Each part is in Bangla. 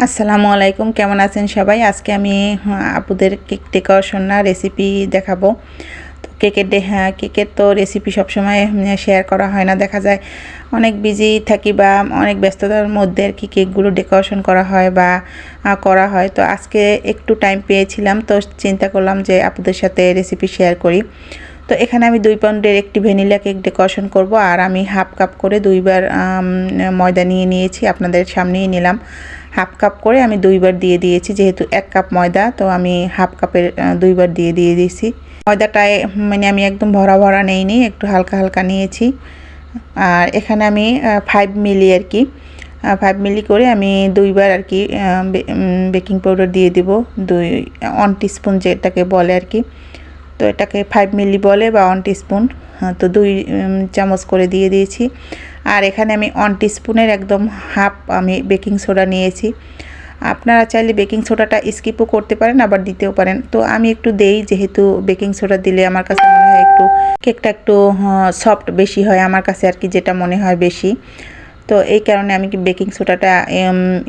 আসসালামু আলাইকুম, কেমন আছেন সবাই? আজকে আমি আপুদের কেক ডেকোরেশন না রেসিপি দেখাবো। তো কেকের তো রেসিপি সবসময় শেয়ার করা হয় না, দেখা যায় অনেক বিজি থাকি বা অনেক ব্যস্ততার মধ্যে আর কি কেকগুলো ডেকোরেশন করা হয় বা করা হয়। তো আজকে একটু টাইম পেয়েছিলাম, তো চিন্তা করলাম যে আপুদের সাথে রেসিপি শেয়ার করি। তো এখানে আমি 2 পাউন্ডের একটি ভ্যানিলা কেক ডেকোরেশন করব, আর আমি হাফ কাপ করে 2বার ময়দা নিয়ে নিয়েছি, আপনাদের সামনেই নিলাম। হাফ কাপ করে আমি 2বার দিয়ে দিয়েছি, যেহেতু 1 কাপ ময়দা, তো আমি হাফ কাপের 2বার দিয়ে দিয়েছি। ময়দাটায় আমি একদম ভরা ভরা নেইনি, একটু হালকা হালকা নিয়েছি। আর এখানে আমি 5 মিলি আর কি 5 মিলি করে আমি 2বার আর কি বেকিং পাউডার দিয়ে দিব, 1 টিস্পুন যেটাকে বলে আর কি। তো এটাকে 5 মিলি বলে বা 1 টিস্পুন, তো 2 চামচ করে দিয়ে দিয়েছি। আর এখানে আমি 1 টিস্পুনের একদম হাফ আমি বেকিং সোডা নিয়েছি। আপনারা চাইলে বেকিং সোডাটা স্কিপও করতে পারেন, আবার দিতেও পারেন। তো আমি একটু দেই, যেহেতু বেকিং সোডা দিলে আমার কাছে মনে হয় একটু কেকটা একটু সফট বেশি হয় আমার কাছে আর কি, যেটা মনে হয় বেশি। তো এই কারণে আমি বেকিং সোডাটা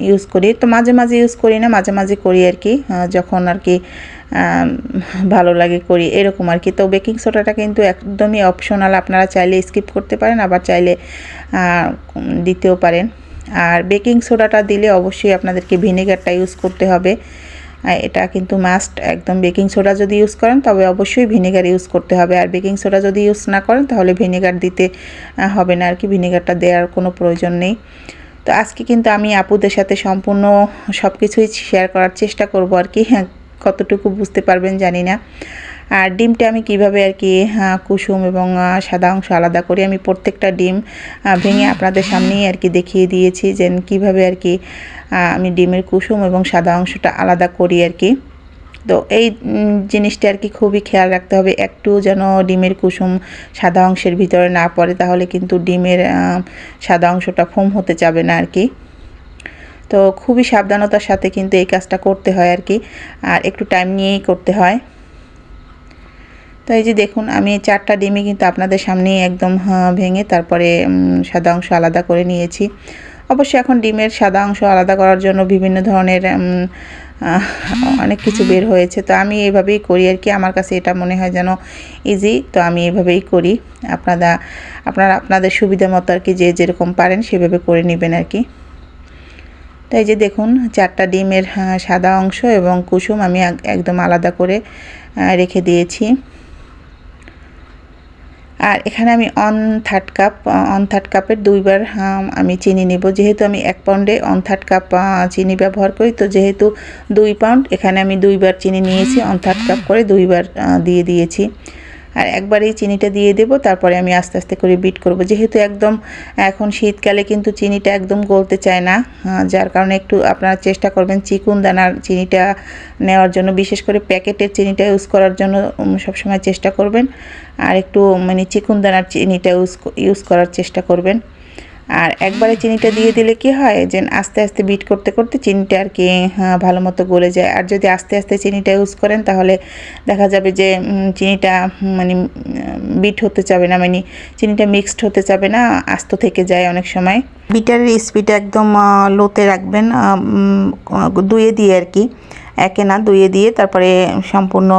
ইউজ করি। তো মাঝে মাঝে ইউজ করি না, মাঝে মাঝে করি আর কি, যখন আর কি ভালো লাগে করি এরকম আর কি। তো বেকিং সোডাটা কিন্তু একদমই অপশনাল, আপনারা চাইলে স্কিপ করতে পারেন, আবার চাইলে দিতেও পারেন। আর বেকিং সোডাটা দিলে অবশ্যই আপনাদেরকে ভিনেগারটা ইউজ করতে হবে, এটা কিন্তু মাস্ট একদম। বেকিং সোডা যদি ইউজ করেন তবে অবশ্যই ভিনেগার ইউজ করতে হবে, আর বেকিং সোডা যদি ইউজ না করেন তাহলে ভিনেগার দিতে হবে না আর কি, ভিনেগারটা দেওয়ার কোনো প্রয়োজন নেই। তো আজকে কিন্তু আমি আপুদের সাথে সম্পূর্ণ সব কিছুই শেয়ার করার চেষ্টা করব আর কি, কতটুকু বুঝতে পারবেন জানি না। আর ডিমটা আমি কিভাবে আর কি কুসুম এবং সাদা অংশ আলাদা করি, আমি প্রত্যেকটা ডিম ভেঙে আপনাদের সামনেই আর কি দেখিয়ে দিয়েছি যে কিভাবে আর কি আমি ডিমের কুসুম এবং সাদা অংশটা আলাদা করি আর কি। তো এই জিনিসটা আর কি খুবই খেয়াল রাখতে হবে, একটু যেন ডিমের কুসুম সাদা অংশের ভিতরে না পড়ে, তাহলে কিন্তু ডিমের সাদা অংশটা ফোম হতে যাবে না আর কি। তো খুবই সাবধানতার সাথে কিন্তু এই কাজটা করতে হয় আর কি, আর একটু টাইম নিয়েই করতে হয়। তো এই যে দেখুন, আমি 4টা ডিমই কিন্তু আপনাদের সামনেই একদম ভেঙে তারপরে সাদা অংশ আলাদা করে নিয়েছি। অবশ্যই এখন ডিমের সাদা অংশ আলাদা করার জন্য বিভিন্ন ধরনের অনেক কিছু বের হয়েছে, তো আমি এভাবেই করি আর কি, আমার কাছে এটা মনে হয় যেন ইজি, তো আমি এভাবেই করি। আপনারা আপনাদের সুবিধা মতো আর কি, যে যেরকম পারেন সেভাবে করে নেবেন আর কি। তো এই যে দেখুন, 4টা ডিমের সাদা অংশ এবং কুসুম আমি একদম আলাদা করে রেখে দিয়েছি। আর এখানে আমি 1/3 কাপের 2বার আমি চিনি নেব, যেহেতু আমি 1 পাউন্ডে 1/3 কাপ চিনি ব্যবহার করি, তো যেহেতু 2 পাউন্ড এখানে আমি 2বার চিনি নিয়েছি, 1/3 কাপ করে 2বার দিয়ে দিয়েছি। আর একবারেই চিনিটা দিয়ে দেব, তারপরে আমি আস্তে আস্তে করে বিট করব, যেহেতু একদম এখন শীতকালে কিন্তু চিনিটা একদম গলতে চায় না, যার কারণে একটু আপনারা চেষ্টা করবেন চিকুন দানার চিনিটা নেওয়ার জন্য, বিশেষ করে প্যাকেটের চিনিটা ইউজ করার জন্য সবসময় চেষ্টা করবেন, আর একটু চিকুন দানার চিনিটা ইউজ করার চেষ্টা করবেন। আর একবারে চিনিটা দিয়ে দিলে কি হয় যে আস্তে আস্তে বিট করতে করতে চিনিটা আর কি ভালো মতো গলে যায়। আর যদি আস্তে আস্তে চিনিটা ইউজ করেন তাহলে দেখা যাবে যে চিনিটা বিট হতে চাবে না, চিনিটা মিক্সড হতে চাবে না, আস্ত থেকে যায় অনেক সময়। বিটারের স্পিডটা একদম লোতে রাখবেন, দুয়ে দিয়ে আর কি, একে না দুয়ে দিয়ে তারপরে সম্পূর্ণ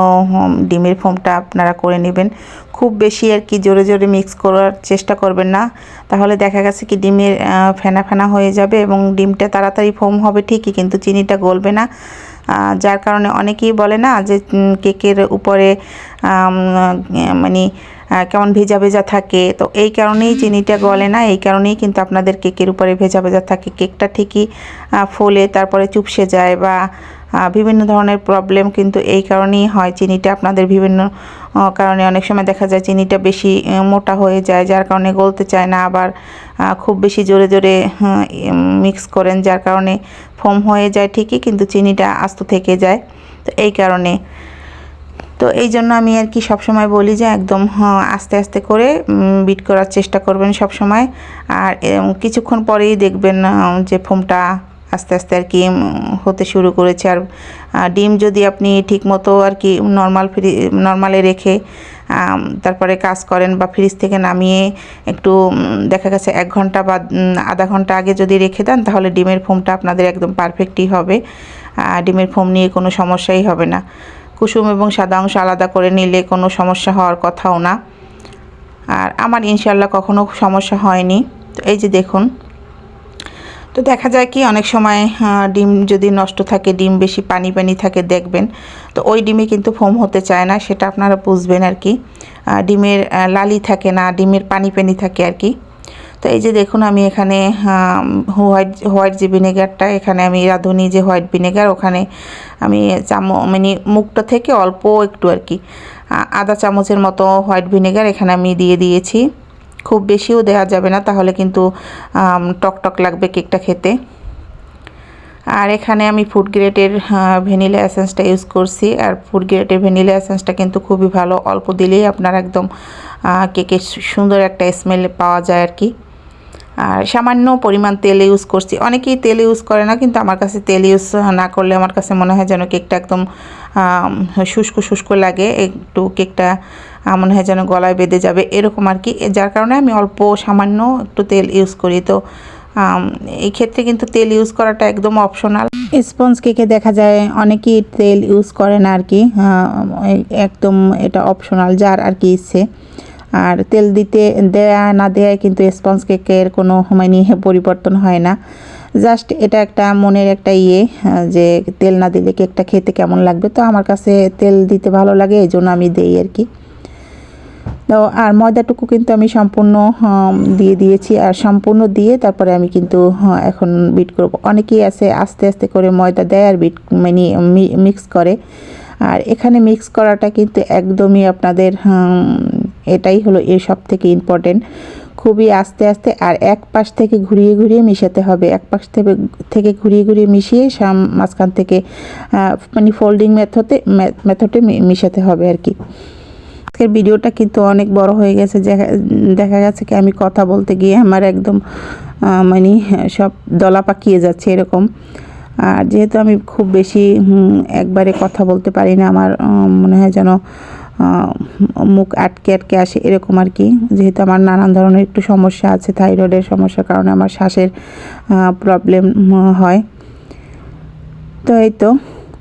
ডিমের ফোমটা আপনারা করে নেবেন। খুব বেশি আর কি জোরে জোরে মিক্স করার চেষ্টা করবেন না, তাহলে দেখা গেছে কি ডিমের ফেনা ফেনা হয়ে যাবে এবং ডিমটা তাড়াতাড়ি ফোম হবে ঠিকই, কিন্তু চিনিটা গলবে না। যার কারণে অনেকেই বলে না যে কেকের উপরে কেমন ভেজা ভেজা থাকে, তো এই কারণেই চিনিটা গলে না, এই কারণেই কিন্তু আপনাদের কেকের উপরে ভেজা ভেজা থাকে, কেকটা ঠিকই ফোলে তারপরে চুপসে যায় বা বিভিন্ন ধরনের প্রবলেম কিন্তু এই কারণেই হয়। চিনিটা আপনাদের বিভিন্ন কারণে অনেক সময় দেখা যায় চিনিটা বেশি মোটা হয়ে যায়, যার কারণে গলতে চায় না, আবার খুব বেশি জোরে জোরে মিক্স করেন, যার কারণে ফোম হয়ে যায় ঠিকই, কিন্তু চিনিটা আস্ত থেকে যায়। তো এই কারণে, তো এই জন্য আমি আর কি সবসময় বলি যে একদম আস্তে আস্তে করে বিট করার চেষ্টা করবেন সব সময়। আর কিছুক্ষণ পরেই দেখবেন যে ফোমটা আস্তে আস্তে আর কি হতে শুরু করেছে। আর ডিম যদি আপনি ঠিকমতো আর কি নর্মালে রেখে তারপরে কাজ করেন বা ফ্রিজ থেকে নামিয়ে একটু দেখা গেছে 1 ঘন্টা বা আধা ঘন্টা আগে যদি রেখে দেন তাহলে ডিমের ফোমটা আপনাদের একদম পারফেক্টই হবে। ডিমের ফোম নিয়ে কোনো সমস্যাই হবে না। কুসুম এবং সাদা অংশ আলাদা করে নিলে কোনো সমস্যা হওয়ার কথাও না। আর আমার ইনশাল্লাহ কখনো সমস্যা হয়নি। তো এই যে দেখুন, তো দেখা যায় কি অনেক সময় ডিম যদি নষ্ট থাকে, ডিম বেশি পানি পানি থাকে দেখবেন, তো ওই ডিমে কিন্তু ফোম হতে চায় না, সেটা আপনারা বুঝবেন আর কি। ডিমের লালি থাকে না, ডিমের পানি পানি থাকে আর কি। তো এই যে দেখুন আমি এখানে হোয়াইট যে ভিনেগারটা, এখানে আমি রাঁধুনি যে হোয়াইট ভিনেগার, ওখানে আমি মানে মুখটা থেকে অল্প একটু আর কি আধা চামচের মতো হোয়াইট ভিনেগার এখানে আমি দিয়ে দিয়েছি। খুব বেশিও দেওয়া যাবে না, তাহলে কিন্তু টক টক লাগবে কেকটা খেতে। আর এখানে আমি ফুড গ্রেডের ভ্যানিলা এসেন্সটা ইউজ করছি। আর ফুড গ্রেডের ভ্যানিলা এসেন্সটা কিন্তু খুবই ভালো, অল্প দিলেই আপনার একদম কেকের সুন্দর একটা স্মেল পাওয়া যায় আর কি। আর সামান্য পরিমাণ তেল ইউজ করছি। অনেকেই তেল ইউজ করে না, কিন্তু আমার কাছে তেল ইউজ না করলে আমার কাছে মনে হয় যেন কেকটা একদম শুষ্ক শুষ্ক লাগে, একটু কেকটা মনে হয় যেন গলায় বেঁধে যাবে এরকম আর কি। যার কারণে আমি অল্প সামান্য একটু তেল ইউজ করি। তো এই ক্ষেত্রে কিন্তু তেল ইউজ করাটা একদম অপশনাল। স্পঞ্জ কেকে দেখা যায় অনেকেই তেল ইউজ করে না আর কি, একদম এটা অপশনাল, যার আর কি ইচ্ছে। আর তেল দেয়া না দেয়ায় কিন্তু স্পঞ্জ কেকের কোনো মানে পরিবর্তন হয় না। জাস্ট এটা একটা মনের একটা যে তেল না দিলে কেকটা খেতে কেমন লাগবে। তো আমার কাছে তেল দিতে ভালো লাগে, এই জন্য আমি দেই আর কি। তো আর ময়দাটুকু কিন্তু আমি সম্পূর্ণ দিয়ে দিয়েছি। আর সম্পূর্ণ দিয়ে তারপরে আমি কিন্তু এখন বিট করব। অনেকেই আছে আস্তে আস্তে করে ময়দা দেয় আর বিট মানে মিক্স করে। আর এখানে মিক্স করাটা কিন্তু একদমই আপনাদের এটাই হলো সব থেকে ইম্পর্টেন্ট, খুবই আস্তে আস্তে। আর এক পাশ থেকে ঘুরিয়ে ঘুরিয়ে মিশাতে হবে, এক পাশ থেকে ঘুরিয়ে ঘুরিয়ে মিশিয়ে মাঝখান থেকে মানে ফোল্ডিং মেথডে মিশাতে হবে আর কি। আজকের ভিডিওটা কিন্তু অনেক বড় হয়ে গেছে, দেখা গেছে কি আমি কথা বলতে গিয়ে আমার একদম মানে সব দলা পাকিয়ে যাচ্ছে এরকম। আর যেহেতু আমি খুব বেশি একবারে কথা বলতে পারি না, আমার মনে হয় যেন মুখ আটকে আটকে আসে এরকম আর কি। যেহেতু আমার নানান ধরনের একটু সমস্যা আছে, থাইরয়েডের সমস্যার কারণে আমার শ্বাসের প্রবলেম হয়। তো এই তো,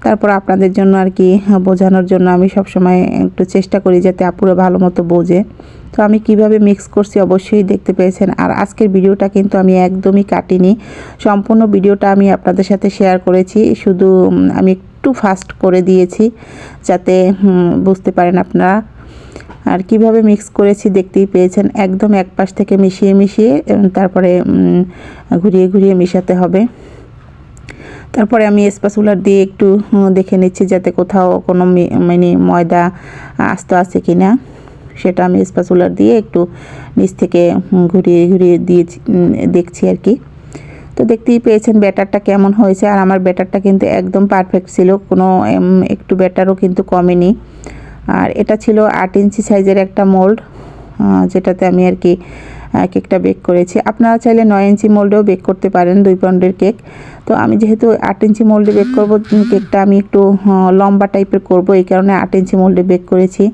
তারপর আপনাদের জন্য আর কি বোঝানোর জন্য আমি সবসময় একটু চেষ্টা করি যাতে আপুরা ভালো মতো বোঝে। তো আমি কিভাবে মিক্স করছি অবশ্যই দেখতে পেয়েছেন। আর আজকের ভিডিওটা কিন্তু আমি একদমই কাটিনি, সম্পূর্ণ ভিডিওটা আমি আপনাদের সাথে শেয়ার করেছি। শুধু আমি একটু ফাস্ট করে দিয়েছি যাতে বুঝতে পারেন আপনারা। আর কিভাবে মিক্স করেছি দেখতেই পেয়েছেন, একদম এক পাশ থেকে মিশিয়ে মিশিয়ে তারপরে ঘুরিয়ে ঘুরিয়ে মিশাতে হবে। তারপরে আমি স্প্যাচুলার দিয়ে একটু দেখে নিচ্ছি যাতে কোথাও কোনো মানে ময়দা আস্ত আছে কি না, সেটা আমি স্প্যাচুলার দিয়ে একটু নিচ থেকে ঘুরিয়ে ঘুরিয়ে দেখছি আর কি। তো দেখতেই পেয়েছেন ব্যাটারটা কেমন হয়েছে। আর আমার ব্যাটারটা কিন্তু একদম পারফেক্ট ছিল, কোনো একটু ব্যাটারও কিন্তু কমেনি। আর এটা ছিল 8 ইঞ্চি সাইজের একটা মোল্ড, যেটাতে আমি আর কি কেকটা বেক করেছি। আপনারা চাইলে 9 ইঞ্চি মোল্ডেও বেক করতে পারেন, 2 পাউন্ডের কেক। তো আমি যেহেতু 8 ইঞ্চি মোল্ডে বেক করব, কেকটা আমি একটু লম্বা টাইপের করব, এই কারণে 8 ইঞ্চি মোল্ডে বেক করেছি।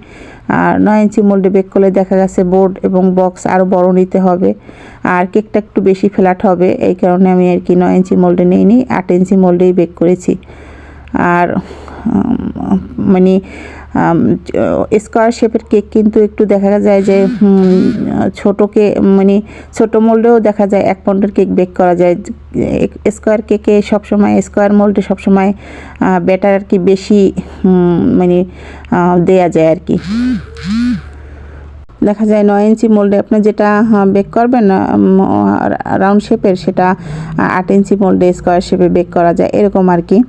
আর 9 ইঞ্চি মোল্ডে বেক করলে দেখা গেছে বোর্ড এবং বক্স আরও বড় নিতে হবে, আর কেকটা একটু বেশি ফ্ল্যাট হবে, এই কারণে আমি আর কি 9 ইঞ্চি মোল্ডে নিইনি, 8 ইঞ্চি মোল্ডেই বেক করেছি। আর মানে স্কোয়ার শেপের কেক কিন্তু একটু দেখা যায় যে ছোটোকে মানে ছোটো মোল্ডেও দেখা যায় 1 পাউন্ডের কেক বেক করা যায়। স্কোয়ার কেকে সবসময়, স্কোয়ার মোল্ডে সবসময় ব্যাটার আর কি বেশি মানে দেয়া যায় আর কি। দেখা যায় 9 ইঞ্চি মোল্ডে আপনি যেটা বেক করবেন রাউন্ড শেপের, সেটা 8 ইঞ্চি মোল্ডে স্কোয়ার শেপে বেক করা যায় এরকম আর কি।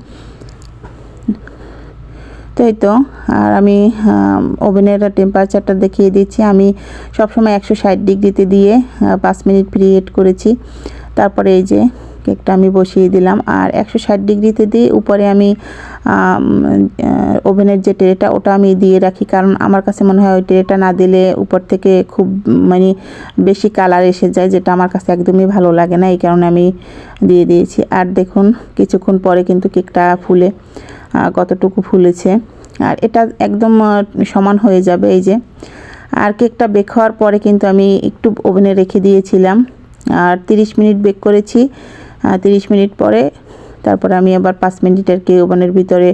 তো এই তো, আর আমি ওভেনের টেম্পারেচারটা দেখিয়ে দিচ্ছি। আমি সবসময় 160 ডিগ্রিতে দিয়ে 5 মিনিট প্রিহিট করেছি। তারপরে এই যে কেকটা আমি বসিয়ে দিলাম। আর 160 ডিগ্রিতে দিয়ে উপরে আমি ওভেনের যে ট্রেটা ওটা আমি দিয়ে রাখি, কারণ আমার কাছে মনে হয় ওই ট্রেটা না দিলে উপর থেকে খুব মানে বেশি কালার এসে যায়, যেটা আমার কাছে একদমই ভালো লাগে না, এই কারণে আমি দিয়ে দিয়েছি। আর দেখুন কিছুক্ষণ পরে কিন্তু কেকটা ফুলে কতটুকু ফুলেছে। আর এটা একদম সমান হয়ে যাবে, এই যে আর কেকটা বেক হওয়ার পরে কিন্তু আমি একটু ওভেনে রেখে দিয়েছিলাম, আর 30 মিনিট বেক করেছি। 30 মিনিট পরে তারপরে আমি আবার 5 মিনিটের কেক ওভেনের ভিতরে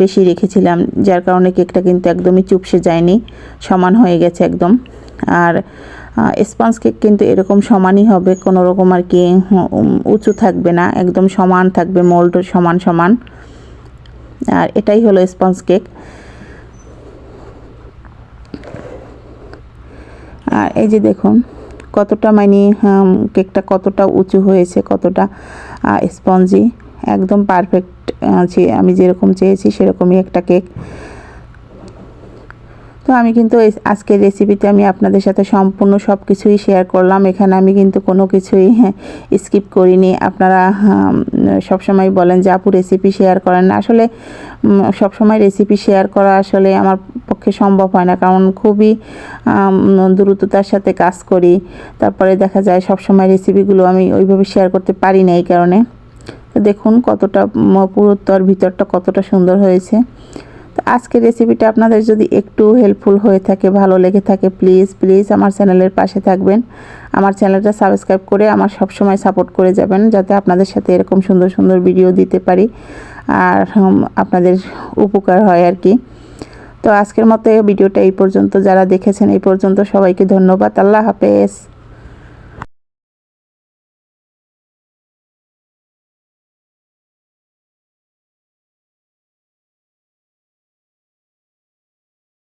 বেশি রেখেছিলাম, যার কারণে কেকটা কিন্তু একদমই চুপসে যায়নি, সমান হয়ে গেছে একদম। আর স্পঞ্জ কেক কিন্তু এরকম সমানই হবে, কোনো রকম আর কি উঁচু থাকবে না, একদম সমান থাকবে, মোল্ড সমান সমান। আর এটাই হলো স্পঞ্জ কেক। আর এই যে দেখুন কতটা মানে কেকটা কতটা উঁচু হয়েছে, কতটা স্পঞ্জি, একদম পারফেক্ট। আমি যেরকম চেয়েছি সেরকমই একটা কেক। তো আমি কিন্তু আজকের রেসিপিতে আমি আপনাদের সাথে সম্পূর্ণ সব কিছুই শেয়ার করলাম। এখানে আমি কিন্তু কোনো কিছুই স্কিপ করিনি। আপনারা সবসময় বলেন যে আপু রেসিপি শেয়ার করেন না, আসলে সবসময় রেসিপি শেয়ার করা আসলে আমার পক্ষে সম্ভব হয় না, কারণ খুবই দ্রুততার সাথে কাজ করি। তারপরে দেখা যায় সবসময় রেসিপিগুলো আমি ওইভাবে শেয়ার করতে পারি না, এই কারণে। তো দেখুন কতটা পুরোটা আর ভিতরটা কতটা সুন্দর হয়েছে। তো আজকের রেসিপিটা আপনাদের যদি একটু হেল্পফুল হয়ে থাকে, ভালো লেগে থাকে, প্লিজ আমার চ্যানেলের পাশে থাকবেন, আমার চ্যানেলটা সাবস্ক্রাইব করে আমার সব সময় সাপোর্ট করে যাবেন, যাতে আপনাদের সাথে এরকম সুন্দর সুন্দর ভিডিও দিতে পারি আর আপনাদের উপকার হয় আর কি। তো আজকের মতো ভিডিওটা এই পর্যন্ত, যারা দেখেছেন এই পর্যন্ত সবাইকে ধন্যবাদ। আল্লাহ হাফেজ।